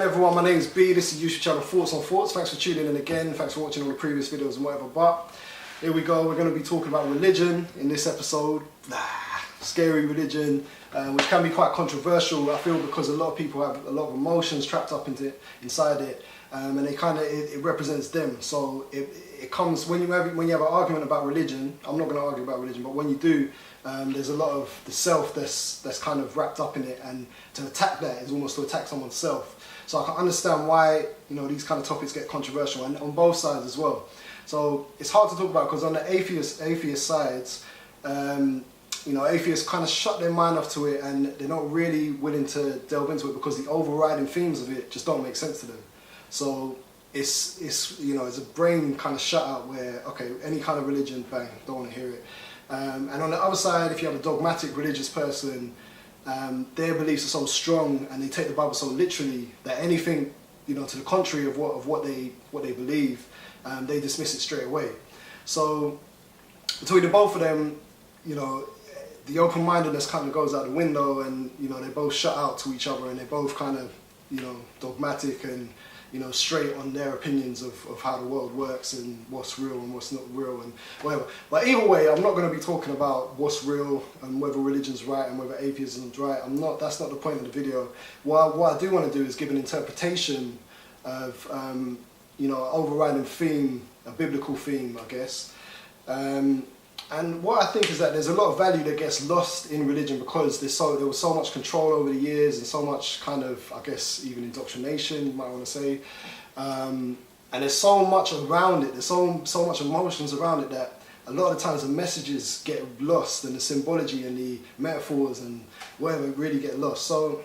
going everyone, my name is B, this is YouTube channel Thoughts on Thoughts. Thanks for tuning in again, thanks for watching all the previous videos and whatever, but here we go, we're going to be talking about religion in this episode. Scary religion, which can be quite controversial, I feel, because a lot of people have a lot of emotions trapped up inside it, and it represents them. So it comes, when you have an argument about religion, I'm not going to argue about religion, but when you do, there's a lot of the self that's kind of wrapped up in it, and to attack that is almost to attack someone's self. So I can understand why, you know, these kind of topics get controversial, and on both sides as well. So it's hard to talk about, because on the atheist sides, you know, atheists kind of shut their mind off to it, and they're not really willing to delve into it because the overriding themes of it just don't make sense to them. So it's you know, it's a brain kind of shut out where, okay, any kind of religion, bang, don't want to hear it. And on the other side, if you have a dogmatic religious person, their beliefs are so strong and they take the Bible so literally that anything, you know, to the contrary of what they believe, they dismiss it straight away. So between the both of them, you know, the open-mindedness kind of goes out the window, and you know, they both shut out to each other, and they're both kind of, you know, dogmatic and, you know, straight on their opinions of how the world works and what's real and what's not real and whatever. But either way, I'm not going to be talking about what's real and whether religion's right and whether atheism's right. That's not the point of the video. What I do want to do is give an interpretation of, you know, an overriding theme, a biblical theme, I guess. And what I think is that there's a lot of value that gets lost in religion because there was so much control over the years and so much kind of, I guess, even indoctrination, you might want to say. And there's so much around it, there's so much emotions around it that a lot of the times the messages get lost, and the symbology and the metaphors and whatever really get lost. So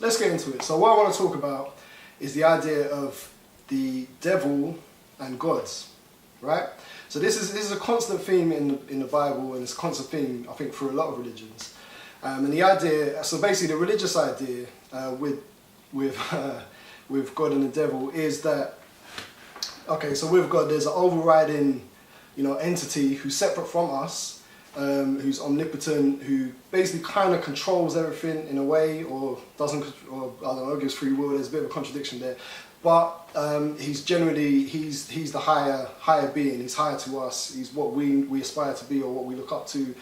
let's get into it. So what I want to talk about is the idea of the devil and gods, right? So this is a constant theme in the Bible, and it's a constant theme, I think, for a lot of religions. And the idea, so basically the religious idea with God and the devil is that, okay, so with God there's an overriding, you know, entity who's separate from us, who's omnipotent, who basically kind of controls everything in a way, or doesn't, or I don't know, gives free will. There's a bit of a contradiction there. But he's the higher being. He's higher to us. He's what we aspire to be, or what we look up to.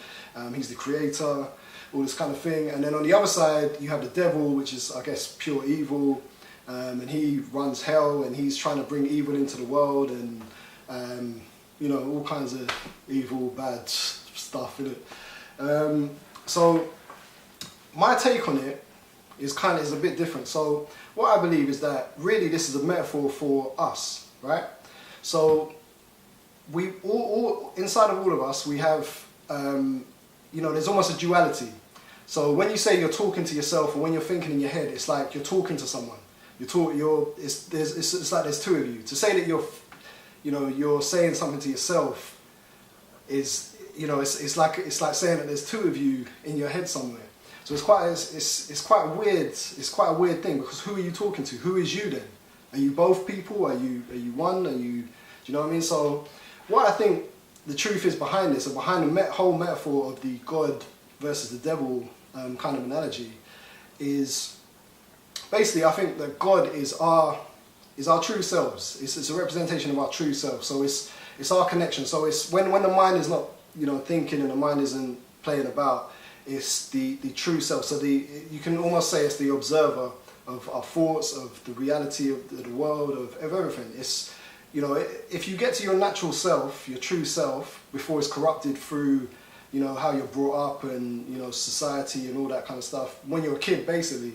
He's the creator, all this kind of thing. And then on the other side, you have the devil, which is, I guess, pure evil. And he runs hell, and he's trying to bring evil into the world, and you know, all kinds of evil, bad stuff in it. So my take on it is a bit different. So what I believe is that really this is a metaphor for us, right? So we all inside of all of us, we have, you know, there's almost a duality. So when you say you're talking to yourself, or when you're thinking in your head, it's like you're talking to someone. It's like there's two of you. To say that you're saying something to yourself is, you know, it's like saying that there's two of you in your head somewhere. So it's quite weird. It's quite a weird thing, because who are you talking to? Who is you then? Are you both people? Are you one? Do you know what I mean? So what I think the truth is behind this, and behind the whole metaphor of the God versus the devil kind of analogy, is basically, I think that God is our true selves. It's a representation of our true self. So it's our connection. So it's when the mind is not, you know, thinking, and the mind isn't playing about. It's the true self. So you can almost say it's the observer of our thoughts, of the reality of the world, of everything. It's, you know, if you get to your natural self, your true self, before it's corrupted through, you know, how you're brought up and, you know, society and all that kind of stuff. When you're a kid, basically,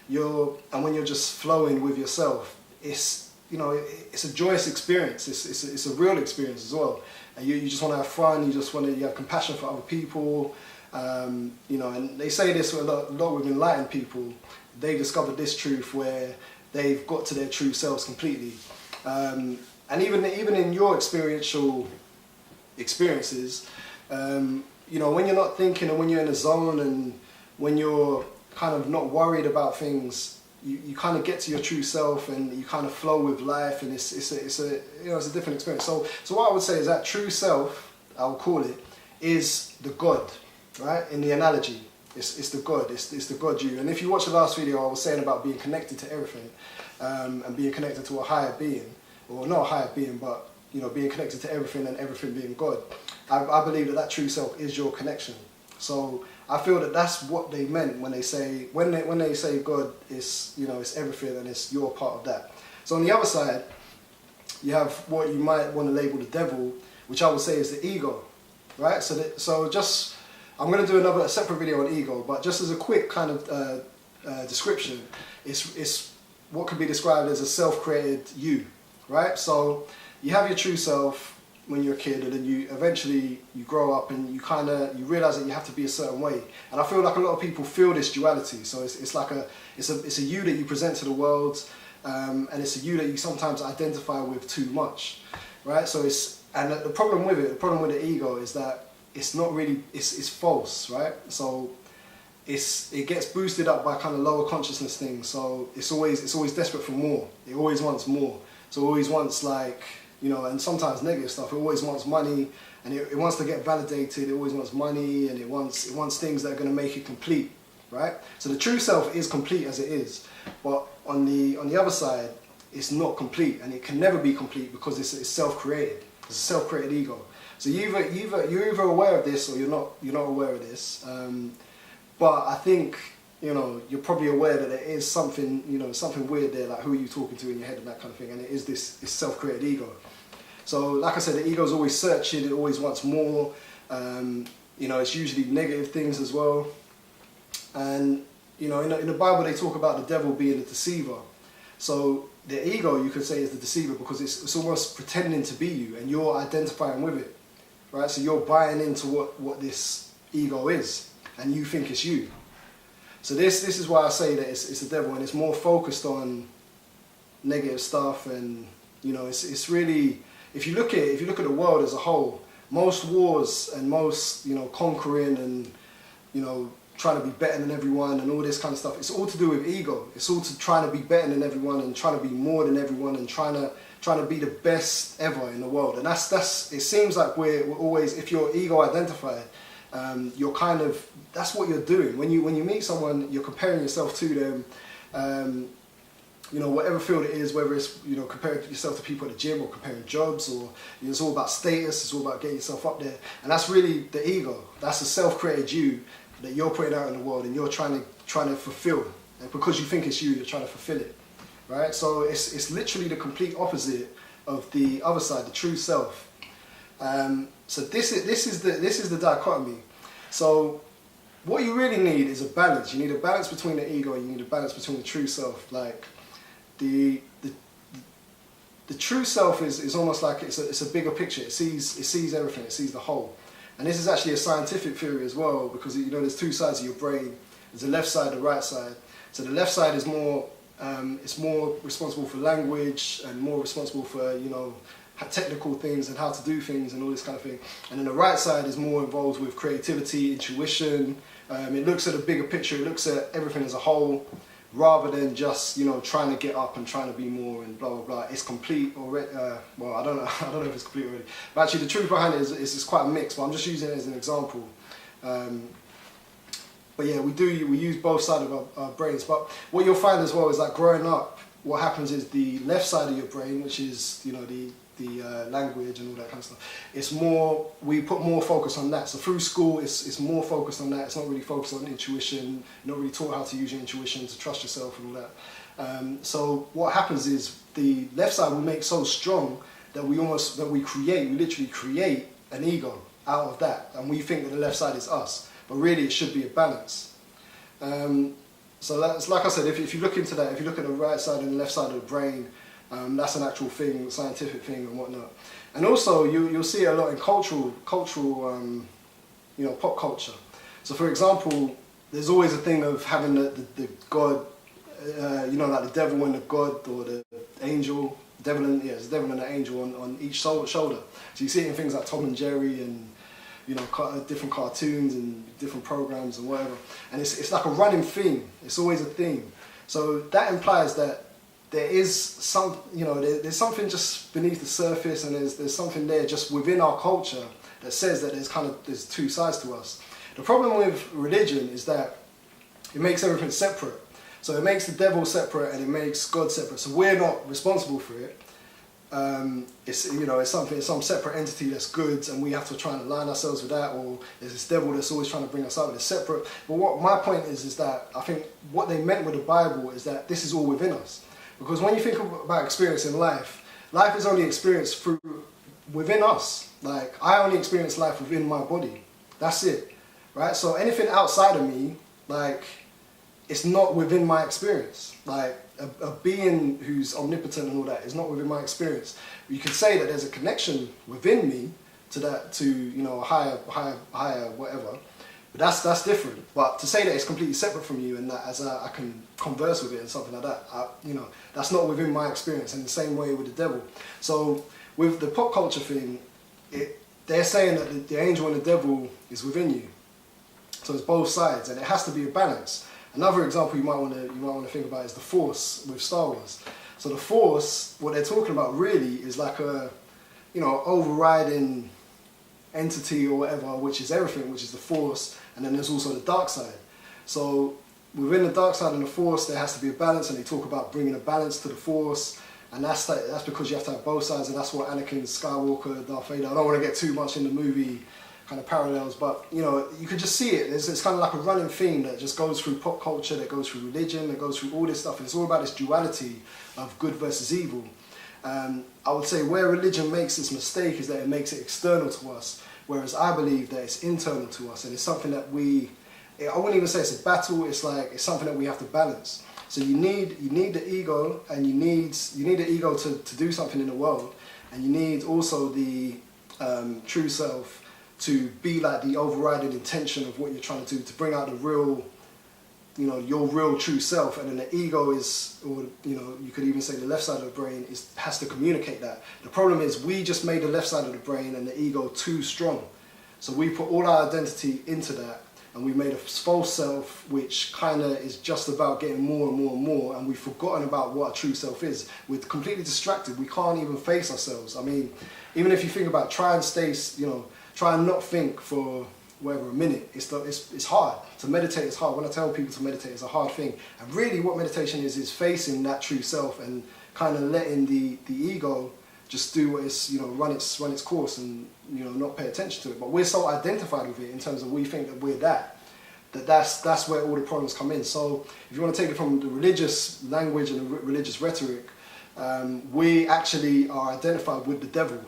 and when you're just flowing with yourself, it's, you know, it's a joyous experience. It's a real experience as well. And you just want to have fun. You have compassion for other people. You know, and they say this a lot with enlightened people. They discovered this truth where they've got to their true selves completely. And even in your experiential experiences, you know, when you're not thinking, and when you're in a zone, and when you're kind of not worried about things, you kind of get to your true self, and you kind of flow with life, and it's a different experience. So what I would say is that true self, I'll call it, is the God, right, in the analogy. It's the God. It's the God you. And if you watch the last video, I was saying about being connected to everything, and being connected to a higher being, or not a higher being, but being connected to everything and everything being God. I believe that true self is your connection. So I feel that that's what they meant when they say when they say God is it's everything and it's your part of that. So on the other side, you have what you might want to label the devil, which I would say is the ego, right? So just I'm going to do a separate video on ego, but just as a quick kind of description, it's what could be described as a self-created you, right? So you have your true self when you're a kid, and then you eventually grow up and you realize that you have to be a certain way. And I feel like a lot of people feel this duality. So it's a you that you present to the world, and it's a you that you sometimes identify with too much, right? So the problem with the ego is that it's not really, it's false, right? So it gets boosted up by kind of lower consciousness things. So it's always desperate for more. It always wants more. So it always wants and sometimes negative stuff. It always wants money, and it wants to get validated. It always wants money, and it wants things that are going to make it complete, right? So the true self is complete as it is, but on the other side, it's not complete, and it can never be complete because it's self-created. It's a self-created ego. So you're either aware of this or you're not aware of this. But I think you're probably aware that there is something something weird there, like who are you talking to in your head and that kind of thing, and it is this self-created ego. So like I said, the ego is always searching, it always wants more. It's usually negative things as well. And in the Bible they talk about the devil being the deceiver. So the ego, you could say, is the deceiver because it's almost pretending to be you, and you're identifying with it, right? So you're buying into what this ego is, and you think it's you. So this is why I say that it's the devil, and it's more focused on negative stuff, and it's really, if you look at the world as a whole, most wars and most conquering and trying to be better than everyone and all this kind of stuff, it's all to do with ego. It's all to trying to be better than everyone and trying to be more than everyone and trying to be the best ever in the world. And that's it seems like we're always, if you're ego identified, you're kind of, that's what you're doing. When you meet someone, you're comparing yourself to them, whatever field it is, whether it's, comparing yourself to people at the gym or comparing jobs, or it's all about status, it's all about getting yourself up there. And that's really the ego. That's a self-created you that you're putting out in the world and you're trying to fulfill. And because you think it's you're trying to fulfill it, right? So it's literally the complete opposite of the other side, the true self. So this is the dichotomy. So what you really need is a balance. You need a balance between the ego and you need a balance between the true self. Like the true self is almost like it's a bigger picture. It sees everything. It sees the whole. And this is actually a scientific theory as well, because there's two sides of your brain. There's the left side, the right side. So the left side is more it's more responsible for language and more responsible for technical things and how to do things and all this kind of thing. And then the right side is more involved with creativity, intuition. It looks at a bigger picture. It looks at everything as a whole, rather than just trying to get up and trying to be more and blah blah blah. It's complete already. Well, I don't know if it's complete already. But actually, the truth behind it is it's quite a mix. But I'm just using it as an example. But yeah, we use both sides of our brains. But what you'll find as well is like growing up, what happens is the left side of your brain, which is the language and all that kind of stuff, it's more, we put more focus on that. So through school, it's more focused on that. It's not really focused on intuition. You're not really taught how to use your intuition, to trust yourself and all that. So what happens is the left side will make so strong that we literally create an ego out of that, and we think that the left side is us, but really it should be a balance. So that's, like I said, if you look into that, if you look at the right side and the left side of the brain, that's an actual thing, scientific thing and whatnot. And also you'll see it a lot in cultural pop culture. So for example, there's always a thing of having the God, like the devil and the God, or the angel, it's the devil and the angel on each shoulder. So you see it in things like Tom and Jerry and different cartoons and different programs and whatever. And it's like a running theme. It's always a theme. So that implies that there is there's something just beneath the surface, and there's something there just within our culture that says that there's two sides to us. The problem with religion is that it makes everything separate. So it makes the devil separate and it makes God separate. So we're not responsible for it. It's some separate entity that's good, and we have to try and align ourselves with that. Or there's this devil that's always trying to bring us up. It's separate. But what my point is that I think what they meant with the Bible is that this is all within us. Because when you think about experiencing life, life is only experienced within us. Like, I only experience life within my body. That's it, right? So anything outside of me, like, it's not within my experience. Like, a being who's omnipotent and all that is not within my experience. You could say that there's a connection within me to a higher whatever, but that's different. But to say that it's completely separate from you and that I can converse with it and something like that, that's not within my experience. In the same way with the devil. So with the pop culture thing, they're saying that the angel and the devil is within you. So it's both sides, and it has to be a balance. Another example you might want to think about is the Force with Star Wars. So the Force, what they're talking about really is like a, overriding entity or whatever, which is everything, which is the Force, and then there's also the dark side. So within the dark side and the Force, there has to be a balance, and they talk about bringing a balance to the Force, and that's because you have to have both sides, and that's what Anakin Skywalker, Darth Vader. I don't want to get too much in the movie kind of parallels, but you could just see it. It's kind of like a running theme that just goes through pop culture, that goes through religion, that goes through all this stuff, and it's all about this duality of good versus evil. I would say where religion makes its mistake is that it makes it external to us, whereas I believe that it's internal to us, and it's something that I wouldn't even say it's a battle, it's something that we have to balance. So you need the ego, and you need the ego to do something in the world, and you need also the true self to be like the overriding intention of what you're trying to do, to bring out the real, your real true self. And then the ego is, or you could even say the left side of the brain has to communicate that. The problem is we just made the left side of the brain and the ego too strong. So we put all our identity into that, and we made a false self which kind of is just about getting more and more and more, and we've forgotten about what our true self is. We're completely distracted. We can't even face ourselves. I mean, even if you think about try and not think for a minute. It's hard. To meditate is hard. When I tell people to meditate, it's a hard thing. And really what meditation is facing that true self and kind of letting the ego just do what it's, run its course and, not pay attention to it. But we're so identified with it in terms of we think that we're that's where all the problems come in. So if you want to take it from the religious language and the religious rhetoric, we actually are identified with the devil.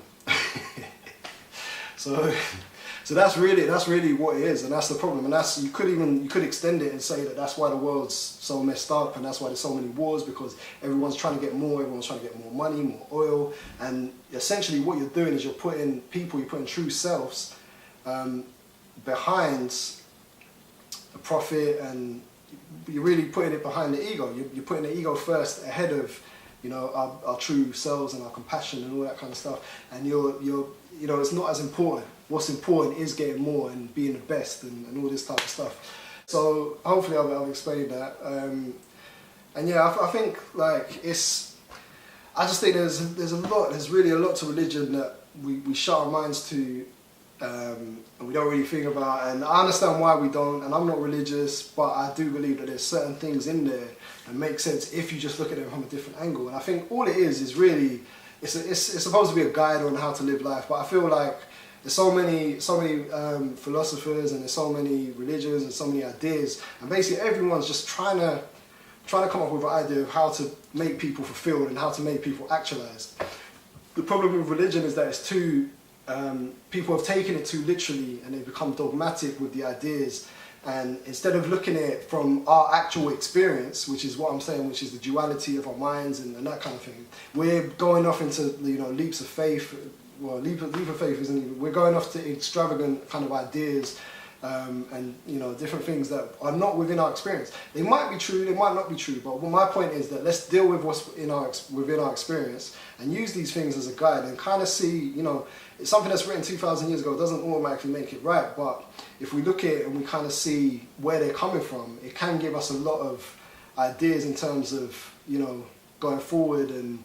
So that's really what it is, and that's the problem. And you could extend it and say that that's why the world's so messed up, and that's why there's so many wars, because everyone's trying to get more, everyone's trying to get more money, more oil, and essentially what you're doing is you're putting true selves behind the profit, and you're really putting it behind the ego. You're putting the ego first ahead of our true selves and our compassion and all that kind of stuff, and it's not as important. What's important is getting more and being the best and all this type of stuff. So hopefully I've explained that. And yeah, I think I just think there's really a lot to religion that we shut our minds to, and we don't really think about. And I understand why we don't, and I'm not religious, but I do believe that there's certain things in there that make sense if you just look at them from a different angle. And I think all it is really, it's supposed to be a guide on how to live life, but I feel like there's so many philosophers, and there's so many religions and so many ideas, and basically everyone's just trying to come up with an idea of how to make people fulfilled and how to make people actualized. The problem with religion is that it's too people have taken it too literally, and they've become dogmatic with the ideas. And instead of looking at it from our actual experience, which is what I'm saying, which is the duality of our minds and that kind of thing, we're going off into leaps of faith. Well, leap of faith isn't even. We're going off to extravagant kind of ideas, and different things that are not within our experience. They might be true, they might not be true. But my point is that let's deal with what's within our experience and use these things as a guide and kind of see. It's something that's written 2,000 years ago. It doesn't automatically make it right, but if we look at it and we kind of see where they're coming from, it can give us a lot of ideas in terms of going forward and.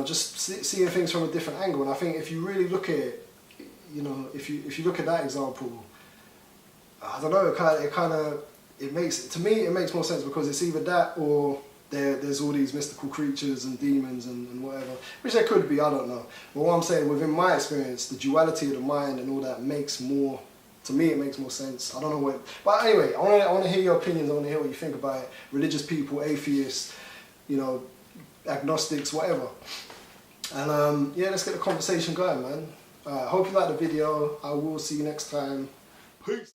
Just seeing things from a different angle. And I think if you really look at it, if you look at that example, I don't know, it makes more sense because it's either that or there's all these mystical creatures and demons and whatever, which there could be, I don't know. But what I'm saying, within my experience, the duality of the mind and all that makes more, to me it makes more sense. I don't know what, but anyway, I want to hear your opinions, I want to hear what you think about it. Religious people, atheists, you know, agnostics, whatever. And yeah, let's get the conversation going, man. Hope you like the video. I will see you next time. Peace.